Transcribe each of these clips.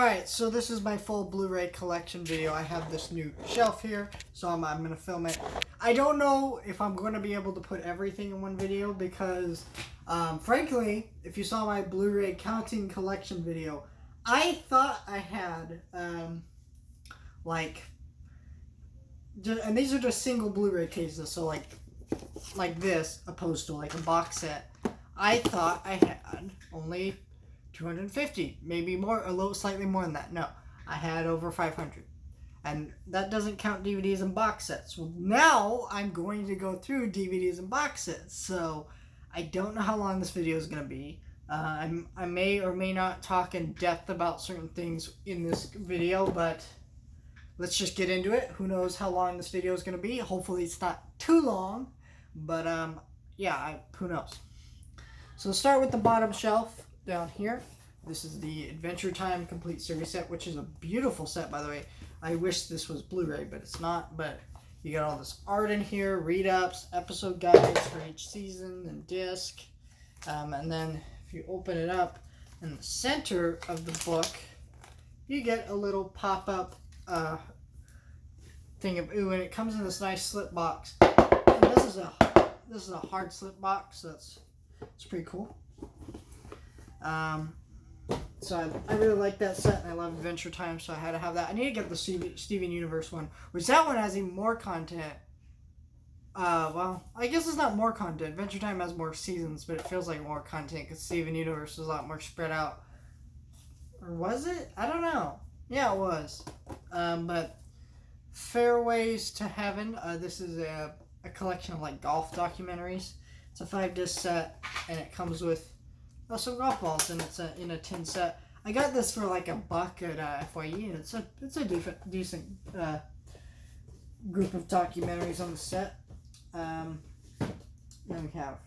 Alright, so this is my full Blu-ray collection video. I have this new shelf here, so I'm going to film it. I don't know if I'm going to be able to put everything in one video because, frankly, if you saw my Blu-ray counting collection video, I thought I had, and these are just single Blu-ray cases, so like this, opposed to like a box set. I thought I had only 250, maybe more, a little slightly more than that. No, I had over 500, and that doesn't count DVDs and box sets. Well, now I'm going to go through DVDs and box sets, so I don't know how long this video is going to be. I may or may not talk in depth about certain things in this video, but let's just get into it. Who knows how long this video is going to be? Hopefully it's not too long, but yeah, who knows. So let's start with the bottom shelf down here. This is the Adventure Time Complete Series set, which is a beautiful set, by the way. I wish this was Blu-ray, but it's not. But you got all this art in here, read-ups, episode guides for each season, and disc. And then if you open it up, in the center of the book, you get a little pop-up thing of ooh, and it comes in this nice slip box. And this is a hard slip box, so it's pretty cool. So I really like that set, and I love Adventure Time, so I had to have that. I need to get the Steven Universe one, which that one has even more content. Well, I guess it's not more content. Adventure Time has more seasons, but it feels like more content because Steven Universe is a lot more spread out. Or was it? I don't know. Yeah, it was. But Fairways to Heaven. This is a collection of like golf documentaries. It's a 5-disc set, and it comes with some golf balls, and it's in a tin set. I got this for like $1 at FYE, and it's a decent group of documentaries on the set. Then we have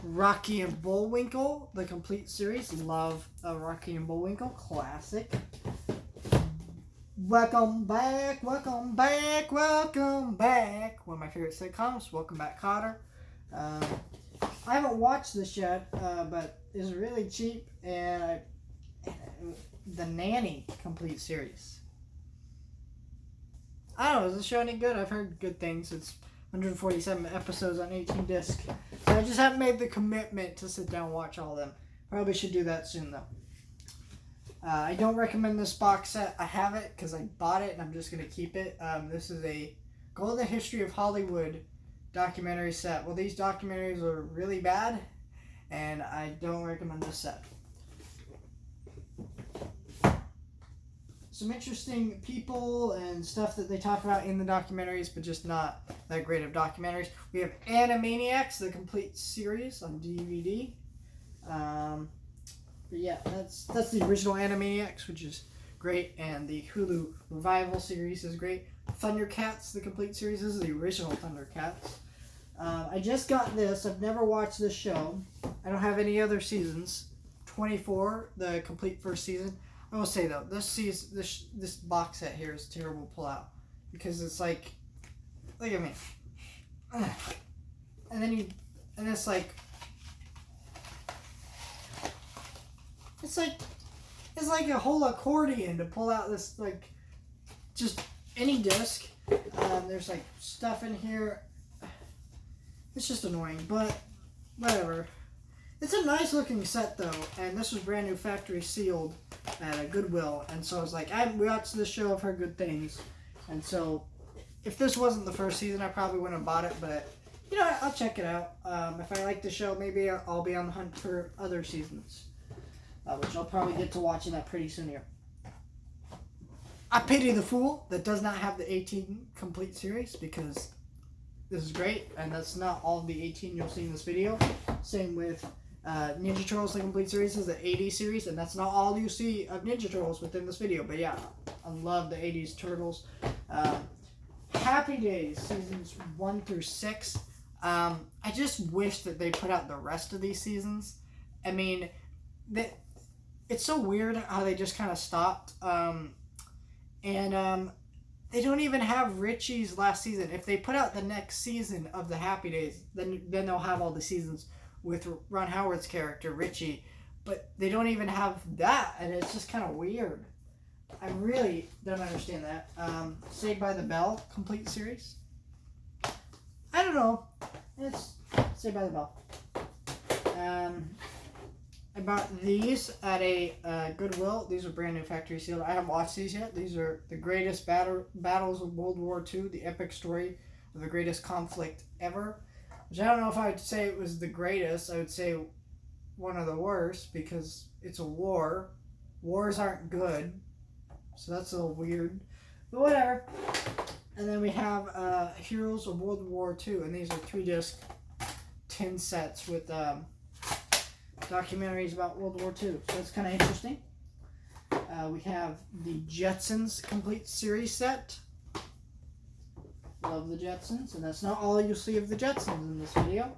Rocky and Bullwinkle, the complete series. Love Rocky and Bullwinkle, classic. Welcome back, welcome back, welcome back. One of my favorite sitcoms, Welcome Back, Kotter. I haven't watched this yet, but it's really cheap, and the Nanny complete series. I don't know, is the show any good? I've heard good things. It's 147 episodes on 18 discs. So I just haven't made the commitment to sit down and watch all of them. Probably should do that soon, though. I don't recommend this box set. I have it because I bought it, and I'm just going to keep it. This is a Golden History of Hollywood documentary set. Well, these documentaries are really bad, and I don't recommend this set. Some interesting people and stuff that they talk about in the documentaries, but just not that great of documentaries. We have Animaniacs, the complete series on DVD. But yeah, that's the original Animaniacs, which is great, and the Hulu revival series is great. Thundercats, the complete series, is the original Thundercats. I just got this. I've never watched this show. I don't have any other seasons. 24, the complete first season. I will say though, this box set here is terrible to pull out because it's like, look at me, and it's like a whole accordion to pull out this, like, just any disc. There's like stuff in here. It's just annoying, but whatever. It's a nice looking set though, and this was brand new factory sealed at a Goodwill, and so I was like, I haven't watched this show, I've heard good things, and so if this wasn't the first season, I probably wouldn't have bought it, but you know, I'll check it out. If I like the show, maybe I'll be on the hunt for other seasons, which I'll probably get to watching that pretty soon here. I pity the fool that does not have the 18 complete series, because this is great, and that's not all of the 18 you'll see in this video. Same with Ninja Turtles, the complete series, is the 80s series, and that's not all you see of Ninja Turtles within this video. But yeah, I love the 80s Turtles. Happy Days, seasons 1 through 6. I just wish that they put out the rest of these seasons. I mean, it's so weird how they just kind of stopped. They don't even have Richie's last season. If they put out the next season of the Happy Days, then they'll have all the seasons with Ron Howard's character, Richie. But they don't even have that, and it's just kind of weird. I really don't understand that. Saved by the Bell complete series. I don't know. It's Saved by the Bell. I bought these at a Goodwill. These are brand new factory sealed. I haven't watched these yet. These are the greatest battles of World War II, the epic story of the greatest conflict ever. Which I don't know if I would say it was the greatest. I would say one of the worst because it's a war. Wars aren't good. So that's a little weird. But whatever. And then we have Heroes of World War II. And these are 3-disc tin sets with documentaries about World War II. So that's kind of interesting. We have the Jetsons complete series set. Love the Jetsons. And that's not all you'll see of the Jetsons in this video.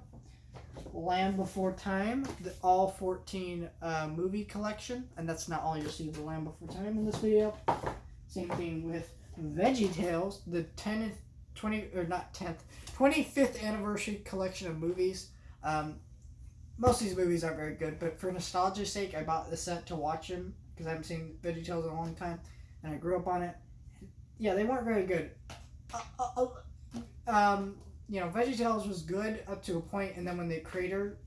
Land Before Time, the all 14 movie collection. And that's not all you'll see of the Land Before Time in this video. Same thing with VeggieTales, the 25th anniversary collection of movies. Most of these movies aren't very good, but for nostalgia's sake, I bought the set to watch them because I haven't seen VeggieTales in a long time, and I grew up on it. Yeah, they weren't very good. VeggieTales was good up to a point, and then when the creator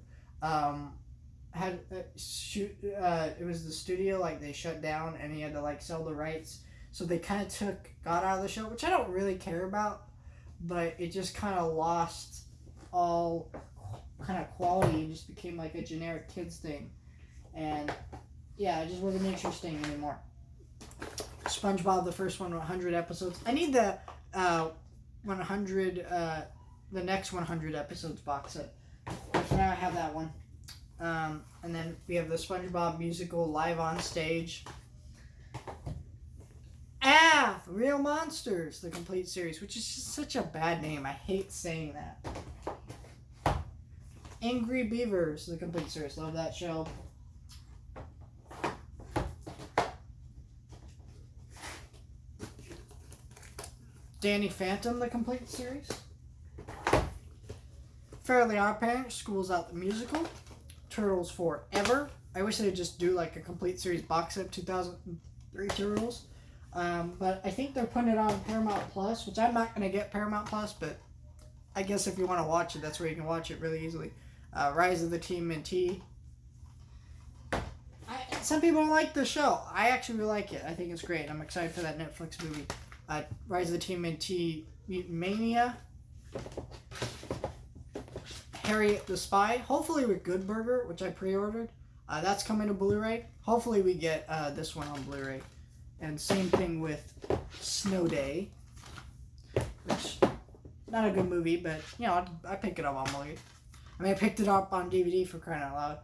had it was the studio, like they shut down, and he had to like sell the rights, so they kind of took God out of the show, which I don't really care about, but it just kind of lost all kind of quality and just became like a generic kids thing, and yeah, it just wasn't interesting anymore. SpongeBob, the first one, 100 episodes. I need the 100 the next 100 episodes box set. For now I have that one. And then we have the SpongeBob musical live on stage. Real Monsters, the complete series, which is just such a bad name. I hate saying that. Angry Beavers, the complete series. Love that show. Danny Phantom, the complete series. Fairly Odd Parents, School's Out the Musical. Turtles Forever. I wish they'd just do like a complete series box set, 2003 Turtles. But I think they're putting it on Paramount Plus, which I'm not going to get Paramount Plus, but I guess if you want to watch it, that's where you can watch it really easily. Rise of the TMNT. Some people don't like the show. I actually really like it. I think it's great. I'm excited for that Netflix movie. Rise of the TMNT Mutant Mania. Harriet the Spy. Hopefully with Good Burger, which I pre-ordered. That's coming to Blu-ray. Hopefully we get this one on Blu-ray. And same thing with Snow Day. Which, not a good movie, but, you know, I pick it up on Blu-ray. I mean, I picked it up on DVD for crying out loud.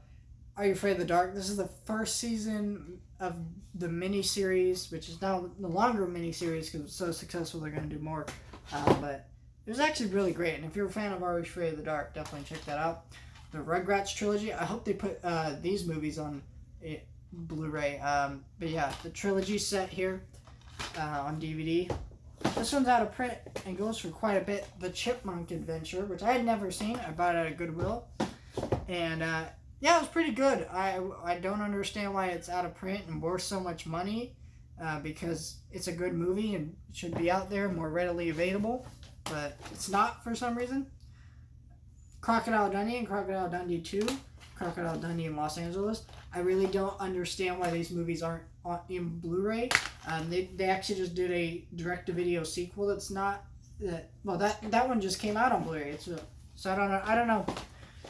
Are You Afraid of the Dark? This is the first season of the miniseries, which is now no longer a miniseries because it's so successful they're going to do more. But it was actually really great. And if you're a fan of Are You Afraid of the Dark, definitely check that out. The Rugrats trilogy. I hope they put these movies on Blu-ray. But yeah, the trilogy set here on DVD. This one's out of print and goes for quite a bit. The Chipmunk Adventure, which I had never seen. I bought it at Goodwill. And yeah, it was pretty good. I don't understand why it's out of print and worth so much money because it's a good movie and it should be out there more readily available. But it's not for some reason. Crocodile Dundee and Crocodile Dundee 2. Crocodile Dundee in Los Angeles. I really don't understand why these movies aren't in Blu-ray. They actually just did a direct-to-video sequel that's not... well, that one just came out on Blu-ray. So I don't know.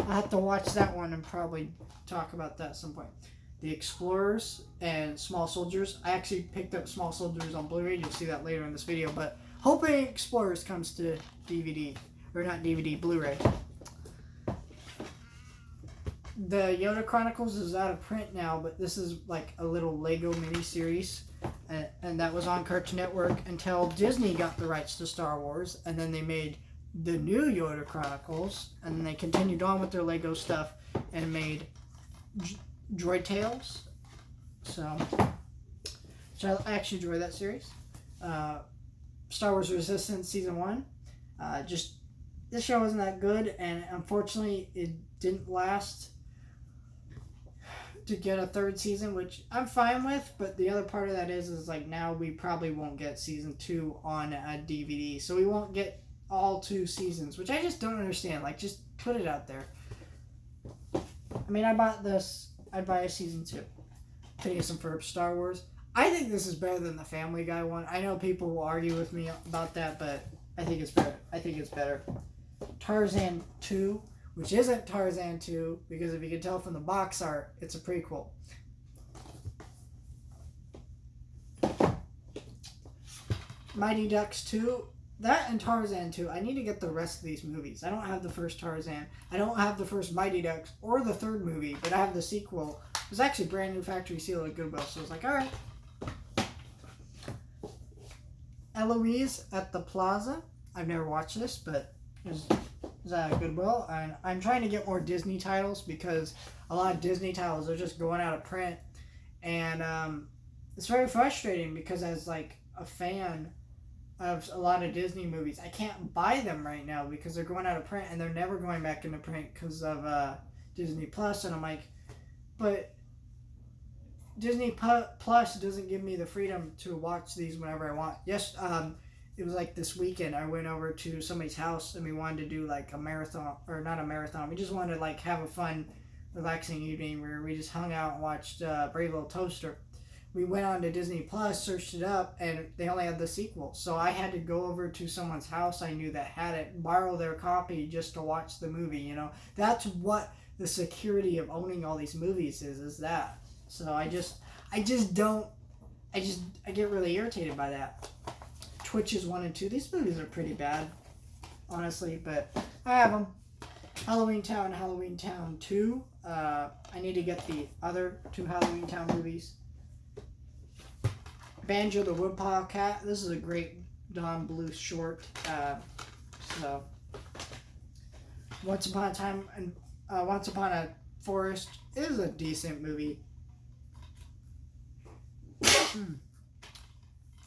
I'll have to watch that one and probably talk about that at some point. The Explorers and Small Soldiers. I actually picked up Small Soldiers on Blu-ray. You'll see that later in this video. But hoping Explorers comes to DVD. Or not DVD, Blu-ray. The Yoda Chronicles is out of print now, but this is like a little Lego miniseries. And that was on Cartoon Network until Disney got the rights to Star Wars. And then they made the new Yoda Chronicles. And then they continued on with their Lego stuff and made Droid Tales. So I actually enjoy that series. Star Wars Resistance Season 1. This show wasn't that good, and unfortunately it didn't last to get a third season, which I'm fine with. But the other part of that is like now we probably won't get season 2 on a DVD, so we won't get all 2 seasons, which I just don't understand. Like, just put it out there. I mean, I bought this. I'd buy a season 2. Phineas and Ferb Star Wars. I think this is better than the Family Guy one. I know people will argue with me about that, but I think it's better. I think it's better. Tarzan 2, which isn't Tarzan 2, because if you can tell from the box art, it's a prequel. Mighty Ducks 2, that and Tarzan 2. I need to get the rest of these movies. I don't have the first Tarzan. I don't have the first Mighty Ducks or the third movie, but I have the sequel. It was actually brand new factory seal at Goodwill, so I was like, alright. Eloise at the Plaza. I've never watched this, but it's at Goodwill. And I'm trying to get more Disney titles because a lot of Disney titles are just going out of print. And it's very frustrating because as like a fan of a lot of Disney movies, I can't buy them right now because they're going out of print and they're never going back into print because of Disney Plus. And I'm like, but Disney Plus doesn't give me the freedom to watch these whenever I want. Yes, it was like this weekend I went over to somebody's house and we wanted to do like a marathon, or not a marathon. We just wanted to like have a fun, relaxing evening where we just hung out and watched Brave Little Toaster. We went on to Disney Plus, searched it up, and they only had the sequel. So I had to go over to someone's house I knew that had it, borrow their copy just to watch the movie, you know. That's what the security of owning all these movies is that. So I get really irritated by that. Twitches 1 and 2. These movies are pretty bad, honestly, but I have them. Halloween Town 2. I need to get the other 2 Halloween Town movies. Banjo the Woodpile Cat. This is a great Don Bluth short. So, Once Upon a Forest is a decent movie.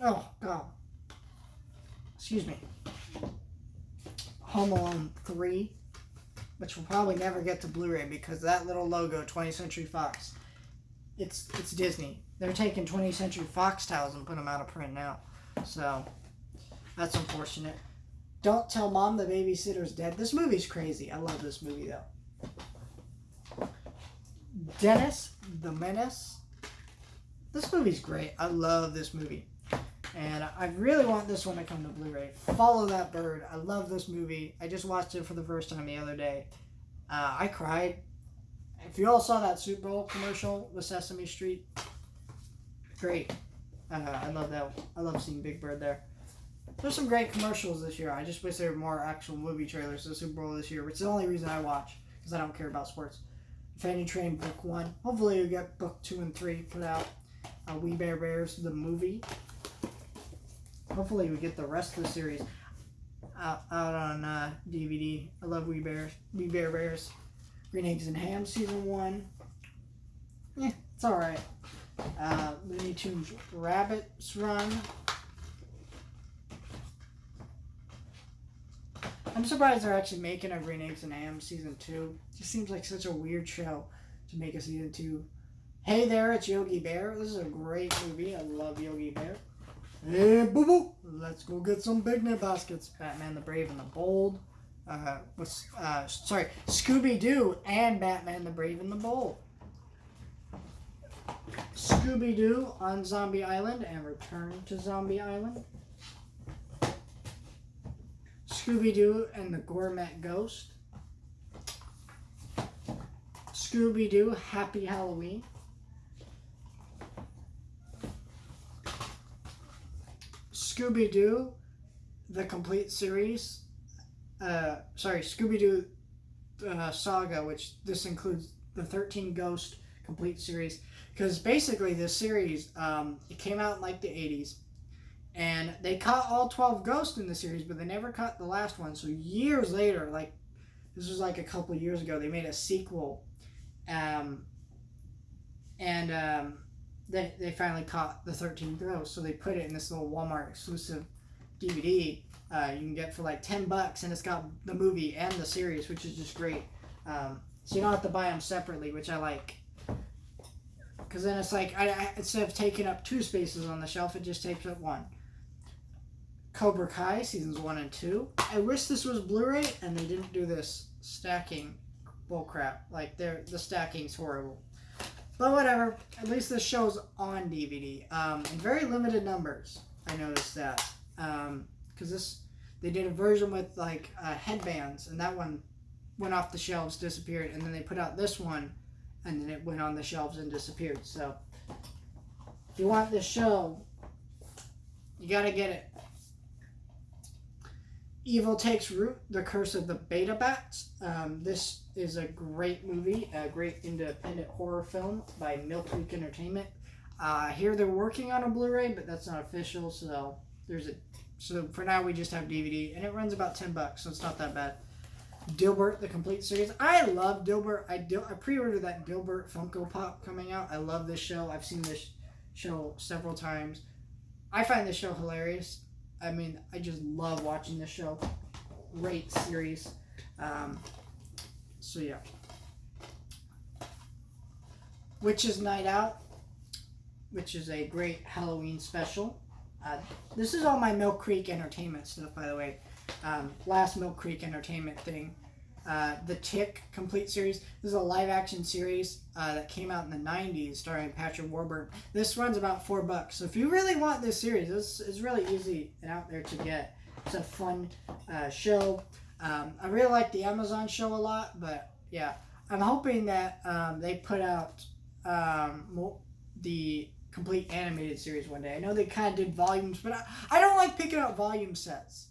Oh, God. Excuse me. Home Alone 3, which will probably never get to Blu-ray because that little logo, 20th Century Fox, it's Disney. They're taking 20th Century Fox titles and putting them out of print now. So, that's unfortunate. Don't Tell Mom the Babysitter's Dead. This movie's crazy. I love this movie, though. Dennis the Menace. This movie's great. I love this movie. And I really want this one to come to Blu-ray. Follow That Bird. I love this movie. I just watched it for the first time the other day. I cried. If you all saw that Super Bowl commercial with Sesame Street, great. I love that. I love seeing Big Bird there. There's some great commercials this year. I just wish there were more actual movie trailers to the Super Bowl this year, which is the only reason I watch, because I don't care about sports. Fanny Train Book 1. Hopefully you'll get Book 2 and 3 put out. We Bear Bears, the movie. Hopefully we get the rest of the series out on DVD. I love We Bear Bears. Green Eggs and Ham Season 1. Yeah, it's alright. Looney Tunes Rabbit's Run. I'm surprised they're actually making a Green Eggs and Ham Season 2. It just seems like such a weird show to make a Season 2. Hey there, it's Yogi Bear. This is a great movie. I love Yogi Bear. Hey, boo-boo. Let's go get some picnic baskets. Batman the Brave and the Bold. Scooby-Doo and Batman the Brave and the Bold. Scooby-Doo on Zombie Island and Return to Zombie Island. Scooby-Doo and the Gourmet Ghost. Scooby-Doo Happy Halloween. Scooby-Doo, the complete series. Scooby-Doo Saga, which this includes the 13 Ghost complete series. Because basically this series, it came out in like the 80s. And they caught all 12 ghosts in the series, but they never caught the last one. So years later, like, this was like a couple of years ago, they made a sequel. They finally caught the 13 ghosts, so they put it in this little Walmart exclusive DVD you can get for like $10, and it's got the movie and the series, which is just great. So you don't have to buy them separately, which I like. Because then it's like, instead of taking up 2 spaces on the shelf, it just takes up 1. Cobra Kai, seasons 1 and 2. I wish this was Blu-ray, and they didn't do this stacking bullcrap. Like, the stacking's horrible. But whatever. At least this show's on DVD. In very limited numbers, I noticed that. Because they did a version with, like, headbands, and that one went off the shelves, disappeared, and then they put out this one, and then it went on the shelves and disappeared. So, if you want this show, you gotta get it. Evil Takes Root, The Curse of the Beta Bats. This is a great movie, a great independent horror film by Milk Creek Entertainment. Here they're working on a Blu-ray, but that's not official, so so for now we just have DVD, and it runs about $10, so it's not that bad. Dilbert, the complete series. I love Dilbert. I pre-ordered that Dilbert Funko Pop coming out. I love this show. I've seen this show several times. I find this show hilarious. I mean, I just love watching this show. Great series. So yeah. Witches Night Out, which is a great Halloween special. This is all my Milk Creek Entertainment stuff, by the way. Last Milk Creek Entertainment thing. The Tick complete series. This is a live action series that came out in the 90s starring Patrick Warburton. This runs about $4. So if you really want this series, this is really easy and out there to get. It's a fun show. I really like the Amazon show a lot, but yeah. I'm hoping that they put out the complete animated series one day. I know they kind of did volumes, but I don't like picking up volume sets.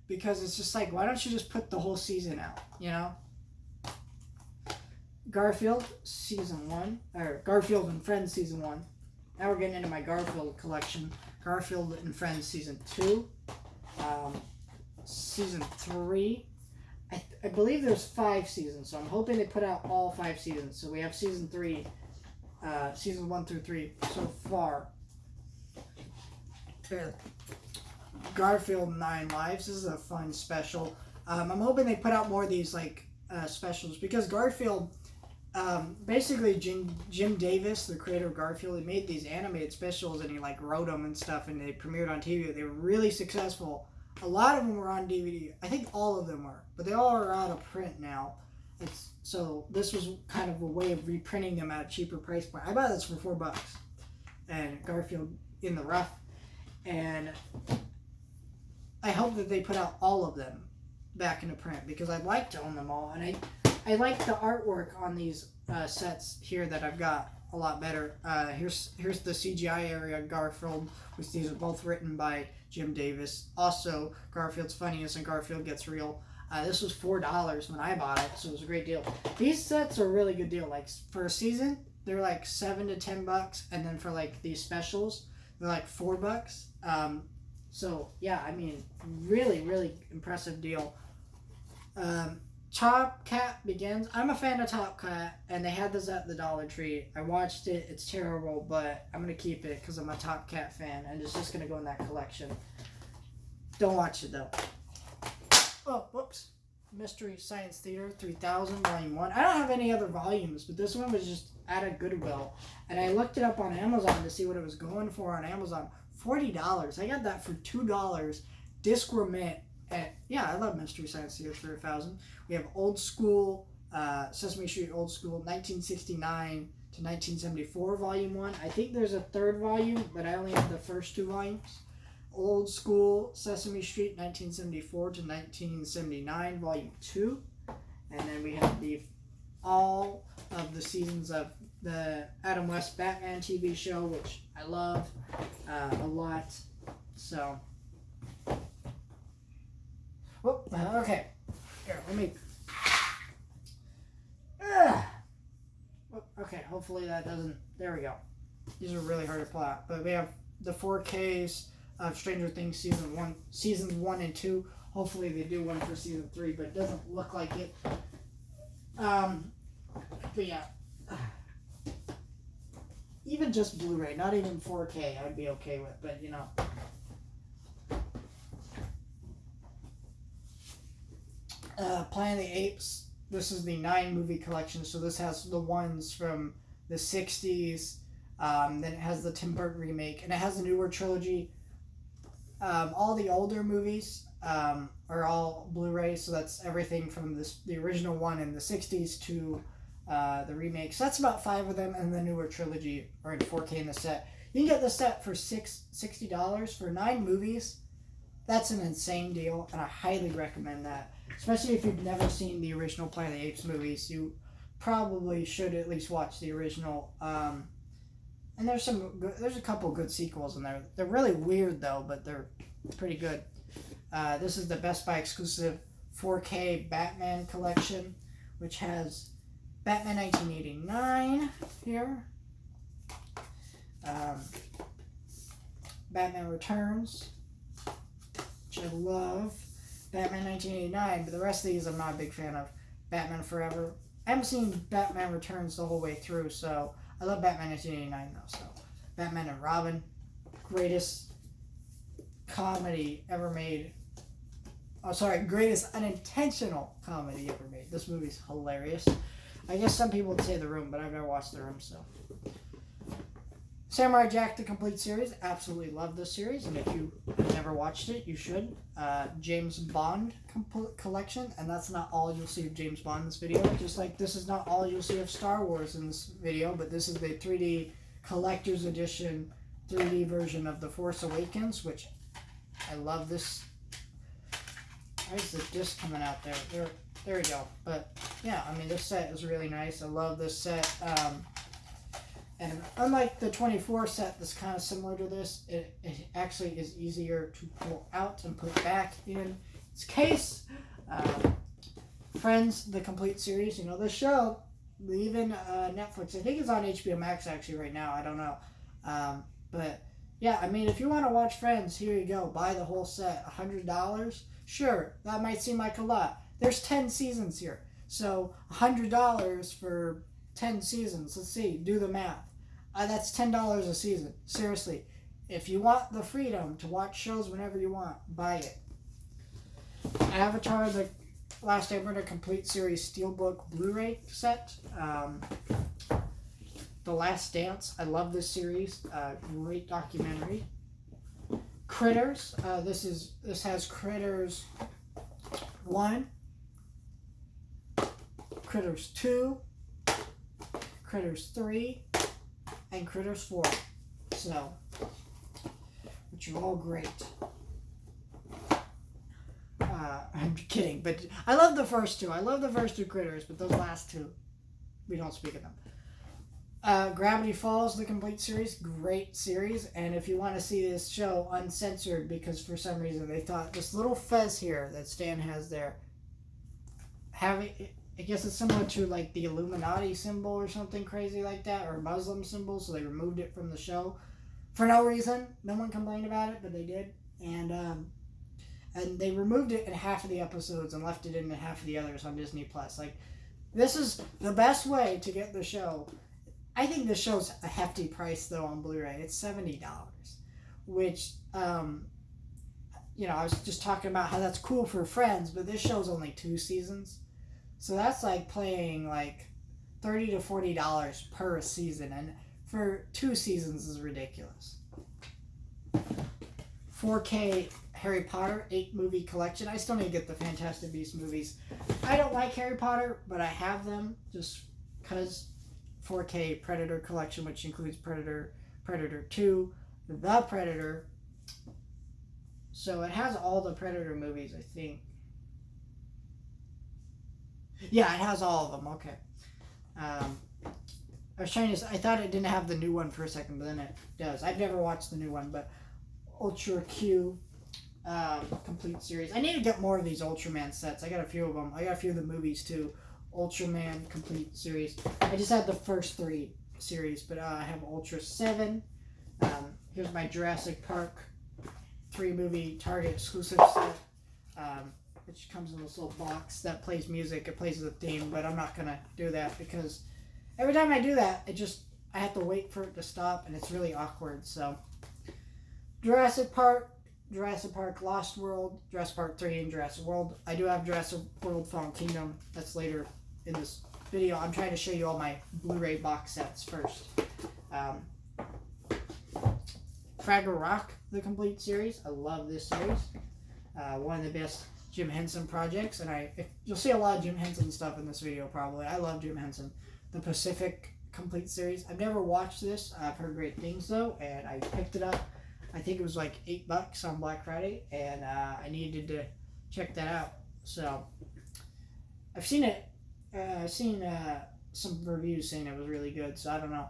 Because it's just like, why don't you just put the whole season out, you know? Garfield, season 1. Or Garfield and Friends, season 1. Now we're getting into my Garfield collection. Garfield and Friends, season 2. Season 3. I believe there's 5 seasons, so I'm hoping they put out all 5 seasons. So we have season 3, seasons 1 through 3 so far. Garfield 9 Lives. This is a fun special. I'm hoping they put out more of these like specials because Garfield, basically Jim Davis, the creator of Garfield, he made these animated specials and he like wrote them and stuff, and they premiered on TV. They were really successful. A lot of them were on DVD. I think all of them were, but they all are out of print now. So this was kind of a way of reprinting them at a cheaper price point. I bought this for $4, and Garfield in the Rough, and I hope that they put out all of them back into print because I'd like to own them all, and I like the artwork on these sets here that I've got a lot better. Here's the CGI area of Garfield, which these are both written by Jim Davis. Also, Garfield's Funniest and Garfield Gets Real. This was $4 when I bought it, so it was a great deal. These sets are a really good deal. Like for a season, they're like $7 to $10, and then for like these specials, they're like $4. So, yeah, I mean, really, really impressive deal. Top Cat Begins. I'm a fan of Top Cat, and they had this at the Dollar Tree. I watched it. It's terrible, but I'm going to keep it because I'm a Top Cat fan, and it's just going to go in that collection. Don't watch it, though. Oh, whoops. Mystery Science Theater 3000, Volume 1. I don't have any other volumes, but this one was just out of Goodwill. And I looked it up on Amazon to see what it was going for on Amazon. $40. I got that for $2. Disc remit. Yeah, I love Mystery Science Theater 3000. We have Old School, Sesame Street Old School, 1969 to 1974, Volume 1. I think there's a third volume, but I only have the first 2 volumes. Old School, Sesame Street, 1974 to 1979, Volume 2. And then we have all of the seasons of the Adam West Batman TV show, which I love a lot. So, whoop, okay. Here, let me. Okay, hopefully that doesn't. There we go. These are really hard to pull out, but we have the 4Ks of Stranger Things seasons 1 and 2. Hopefully they do one for season 3, but it doesn't look like it. But yeah. Even just Blu-ray, not even 4K, I'd be okay with, but you know. Planet of the Apes. This is the 9 movie collection, so this has the ones from the 60s, Then it has the Tim Burton remake, and it has the newer trilogy. All the older movies are all Blu-ray, so that's everything from the original one in the 60s to the remake. So that's about 5 of them, and the newer trilogy are in 4K in the set. You can get the set for $60 for 9 movies. That's an insane deal, and I highly recommend that. Especially if you've never seen the original Planet of the Apes movies, you probably should at least watch the original. And there's a couple good sequels in there. They're really weird though, but they're pretty good. This is the Best Buy exclusive 4K Batman collection, which has Batman 1989 here. Batman Returns, which I love. Batman 1989, but the rest of these I'm not a big fan of. Batman Forever. I haven't seen Batman Returns the whole way through, so I love Batman 1989 though. So Batman and Robin, greatest comedy ever made. Oh, sorry, greatest unintentional comedy ever made. This movie's hilarious. I guess some people would say The Room, but I've never watched The Room, so. Samurai Jack, the complete series. Absolutely love this series, and if you have never watched it, you should. James Bond collection, and that's not all you'll see of James Bond in this video. Just like this is not all you'll see of Star Wars in this video, but this is the 3D Collector's Edition 3D version of The Force Awakens, which I love this. Why is the disc coming out there? There we go. But yeah, I mean, this set is really nice. I love this set. And unlike the 24 set that's kind of similar to this, it actually is easier to pull out and put back in its case. Friends, the complete series, the show, even Netflix, I think it's on HBO Max actually right now, I don't know. But yeah, I mean, if you want to watch Friends, here you go, buy the whole set, $100. Sure, that might seem like a lot. There's 10 seasons here. So $100 for 10 seasons. Let's see, do the math. That's $10 a season. Seriously. If you want the freedom to watch shows whenever you want, buy it. Avatar, the Last Airbender complete series Steelbook Blu-ray set. The Last Dance. I love this series. Great documentary. Critters. This has Critters 1, Critters 2, Critters 3, and Critters 4. So, which are all great. I'm kidding, but I love the first two. I love the first 2 Critters, but those last 2, we don't speak of them. Gravity Falls, the complete series, great series. And if you want to see this show uncensored, because for some reason they thought this little fez here that Stan has there, I guess it's similar to like the Illuminati symbol or something crazy like that, or a Muslim symbol, so they removed it from the show for no reason. No one complained about it, but they did. And they removed it in half of the episodes and left it in half of the others on Disney Plus. Like, this is the best way to get the show. I think this show's a hefty price though on Blu-ray. It's $70, which I was just talking about how that's cool for Friends, but this show's only 2 seasons. So that's like paying like $30 to $40 per season, and for 2 seasons is ridiculous. 4K Harry Potter 8-movie collection. I still need to get the Fantastic Beasts movies. I don't like Harry Potter, but I have them just because. 4K Predator collection, which includes Predator, Predator 2, The Predator. So it has all the Predator movies, I think. Yeah, it has all of them. Okay. I thought it didn't have the new one for a second, but then it does. I've never watched the new one, but Ultra Q complete series. I need to get more of these Ultraman sets. I got a few of them. I got a few of the movies too. Ultraman complete series. I just had the first 3 series, but I have Ultra 7. Here's my Jurassic Park 3-movie Target exclusive set, which comes in this little box that plays music. It plays the theme, but I'm not gonna do that because every time I do that, I have to wait for it to stop, and it's really awkward. So, Jurassic Park Lost World, Jurassic Park 3, and Jurassic World. I do have Jurassic World Fallen Kingdom. That's later in this video. I'm trying to show you all my Blu-ray box sets first. Fraggle Rock, the complete series. I love this series. One of the best Jim Henson projects, and you'll see a lot of Jim Henson stuff in this video probably. I love Jim Henson. The Pacific complete series. I've never watched this. I've heard great things though, and I picked it up. I think it was like $8 on Black Friday, and I needed to check that out. So I've seen it. I've seen some reviews saying it was really good. So I don't know.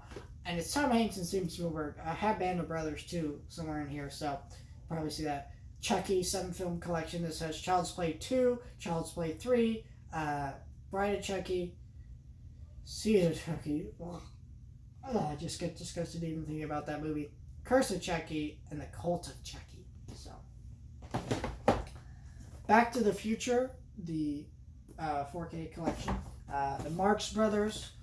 And it's Tom Hanks and Steven Spielberg. I have Band of Brothers too somewhere in here, so probably see that. Chucky 7-film collection. This has Child's Play 2, Child's Play 3, Bride of Chucky, Season of Chucky. I just get disgusted even thinking about that movie. Curse of Chucky and The Cult of Chucky. So, Back to the Future, the 4K collection. The Marx Brothers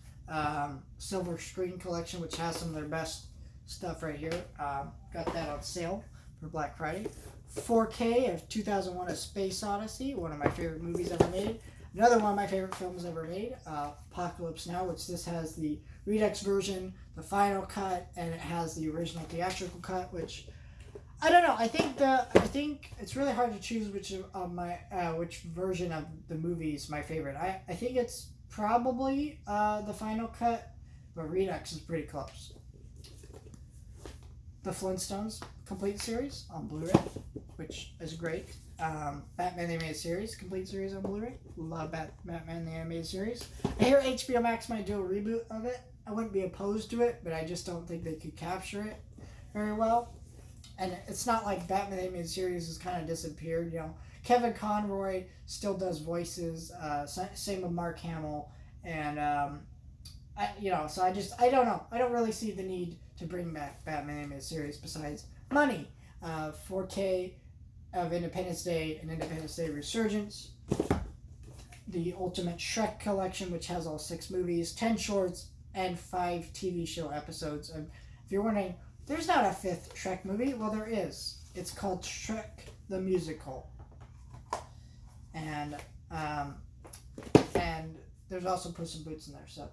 Silver Screen collection, which has some of their best stuff right here. Got that on sale for Black Friday. 4K of 2001: A Space Odyssey, one of my favorite movies ever made. Another one of my favorite films ever made, Apocalypse Now, which this has the Redux version, the final cut, and it has the original theatrical cut, which I don't know. I think it's really hard to choose which version of the movie is my favorite. I think it's probably the final cut, but Redux is pretty close. The Flintstones complete series on Blu-ray, which is great. Batman the Animated Series complete series on Blu-ray. Love Batman the Animated Series. I hear HBO Max might do a reboot of it. I wouldn't be opposed to it, but I just don't think they could capture it very well. And it's not like Batman the Animated Series has kind of disappeared. You know, Kevin Conroy still does voices. Same with Mark Hamill, and so I don't know. I don't really see the need to bring back Batman the Animated Series besides money. 4K of Independence Day and Independence Day Resurgence. The Ultimate Shrek Collection, which has all 6 movies, 10 shorts, and 5 TV show episodes. And if you're wondering, there's not a 5th Shrek movie. Well, there is. It's called Shrek the Musical. And there's also Puss in Boots in there. So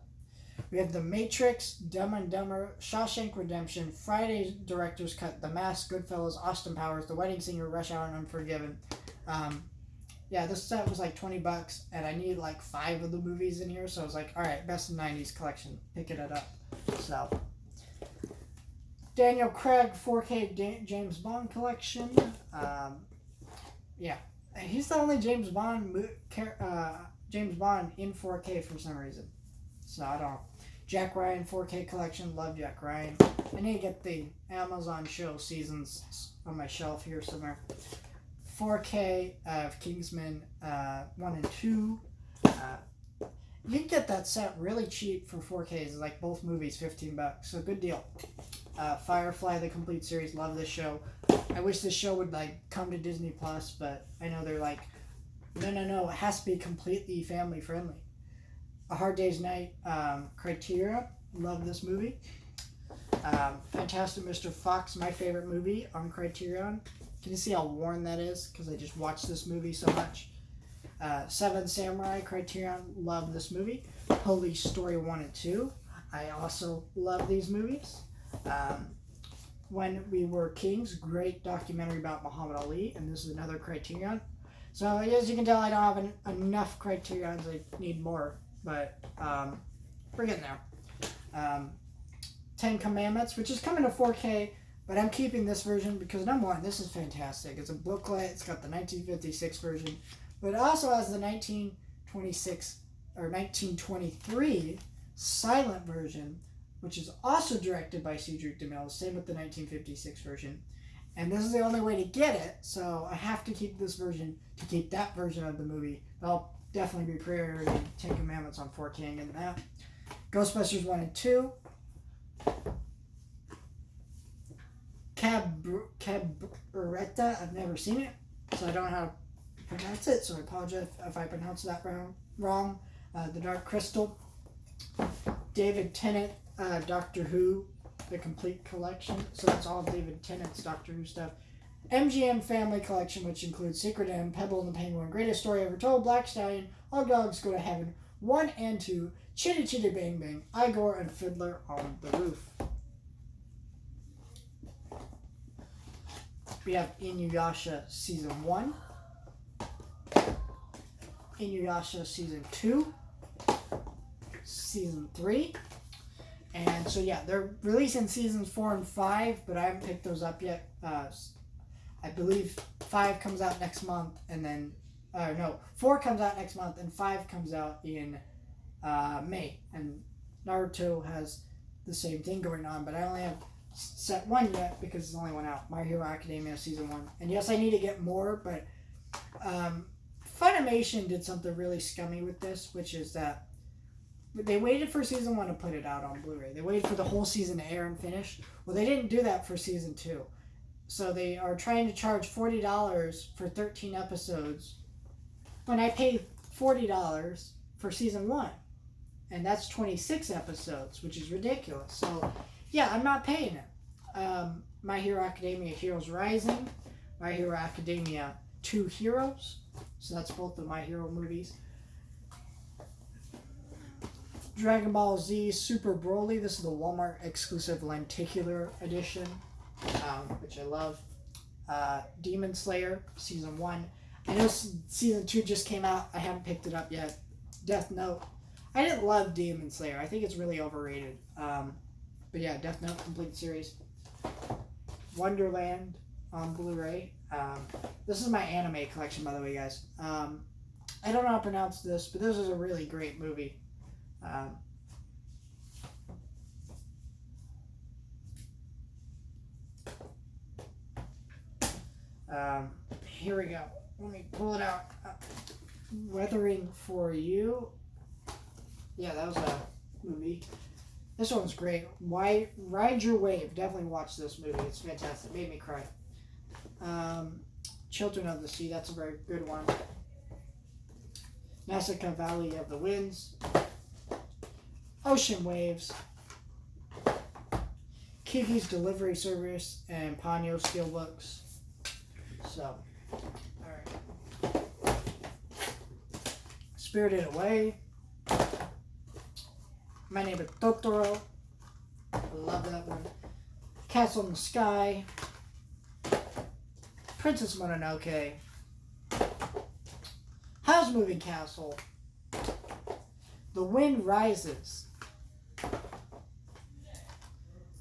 we have The Matrix, Dumb and Dumber, Shawshank Redemption, Friday's Director's Cut, The Mask, Goodfellas, Austin Powers, The Wedding Singer, Rush Hour, and Unforgiven. This set was like $20, and I needed like 5 of the movies in here, so I was like, all right, best of 90s collection, picking it up. So, Daniel Craig 4K James Bond collection. He's the only James Bond in 4K for some reason. So I don't know. Jack Ryan 4K collection. Love Jack Ryan. I need to get the Amazon show seasons on my shelf here somewhere. 4K of Kingsman 1 and 2. You can get that set really cheap for 4Ks, like both movies, $15. So good deal. Firefly, the complete series. Love this show. I wish this show would like come to Disney Plus, but I know they're like, no, it has to be completely family friendly. A Hard Day's Night, Criterion. Love this movie. Fantastic Mr. Fox, my favorite movie on Criterion. Can you see how worn that is? Because I just watched this movie so much. Seven Samurai, Criterion. Love this movie. Police Story 1 and 2. I also love these movies. When We Were Kings, great documentary about Muhammad Ali, and this is another Criterion. So as you can tell, I don't have enough Criterions. I need more, but we're getting there. 10 Commandments, which is coming to 4K, but I'm keeping this version because number one, this is fantastic. It's a booklet. It's got the 1956 version, but it also has the 1926 or 1923 silent version, which is also directed by Cedric DeMille. Same with the 1956 version. And this is the only way to get it, so I have to keep this version to keep that version of the movie. But I'll definitely be pre-ordering 10 Commandments on 4K and getting that. Ghostbusters 1 and 2. Cabretta, I've never seen it, so I don't know how to pronounce it, so I apologize if I pronounce that wrong. The Dark Crystal. David Tennant, Doctor Who, the complete collection. So that's all of David Tennant's Doctor Who stuff. MGM Family Collection, which includes Secret M, Pebble and the Penguin, Greatest Story Ever Told, Black Stallion, All Dogs Go to Heaven, 1 and 2, Chitty Chitty Bang Bang, Igor and Fiddler on the Roof. We have Inuyasha Season 1, Inuyasha Season 2, Season 3, and so yeah, they're releasing Seasons 4 and 5, but I haven't picked those up yet. I believe 5 comes out next month, and then, 4 comes out next month, and 5 comes out in May, and Naruto has the same thing going on, but I only have set 1 yet because it's the only one out. My Hero Academia Season 1. And yes, I need to get more, but Funimation did something really scummy with this, which is that they waited for Season 1 to put it out on Blu-ray. They waited for the whole season to air and finish. Well, they didn't do that for Season 2. So they are trying to charge $40 for 13 episodes when I paid $40 for Season 1. And that's 26 episodes, which is ridiculous. So, yeah, I'm not paying it. My Hero Academia Heroes Rising, My Hero Academia 2 Heroes. So that's both of My Hero movies. Dragon Ball Z Super Broly. This is the Walmart exclusive lenticular edition, which I love. Demon Slayer Season 1. I know Season 2 just came out. I haven't picked it up yet. Death Note. I didn't love Demon Slayer. I think it's really overrated. But yeah, Death Note complete series. Wonderland on Blu-ray. This is my anime collection, by the way, guys. I don't know how to pronounce this, but this is a really great movie. Here we go. Let me pull it out. Weathering for You. Yeah, that was a movie. This one's great. Ride Your Wave. Definitely watch this movie. It's fantastic. It made me cry. Children of the Sea. That's a very good one. Nausicaa Valley of the Winds. Ocean Waves. Kiki's Delivery Service and Ponyo Steelbooks. So, alright. Spirited Away. My Name is Totoro. I love that one. Castle in the Sky. Princess Mononoke. Howl's Moving Castle. The Wind Rises.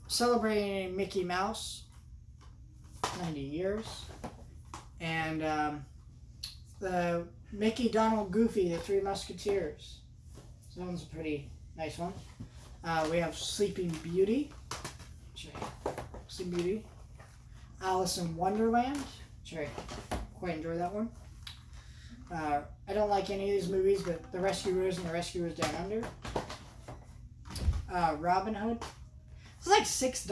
Celebrating Mickey Mouse. 90 years. And the Mickey, Donald, Goofy, the Three Musketeers. So that one's a pretty nice one. We have Sleeping Beauty. Sleeping Beauty. Alice in Wonderland. Which I quite enjoy that one. I don't like any of these movies, but The Rescuers and The Rescuers Down Under. Robin Hood. It's like $6.